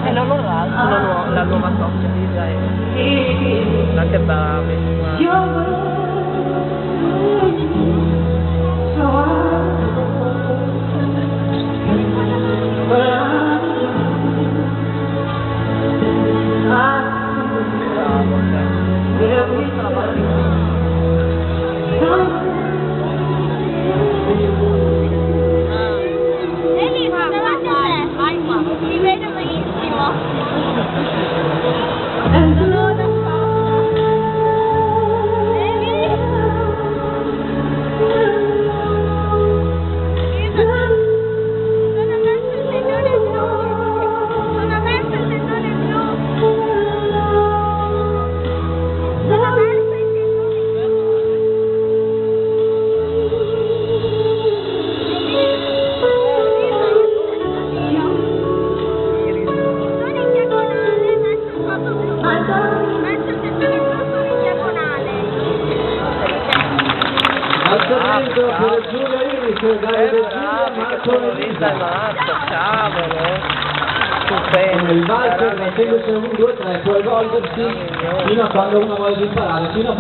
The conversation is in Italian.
E non la nuova coppia di Israele. Ma che bravi. Si vede benissimo. Alzamento per Giulia Iris, Davide Giulia, Marco Melissa. Stupendo. Il valzer, la segue 1, 2, 3, può evolversi fino a quando uno vuole imparare, fino a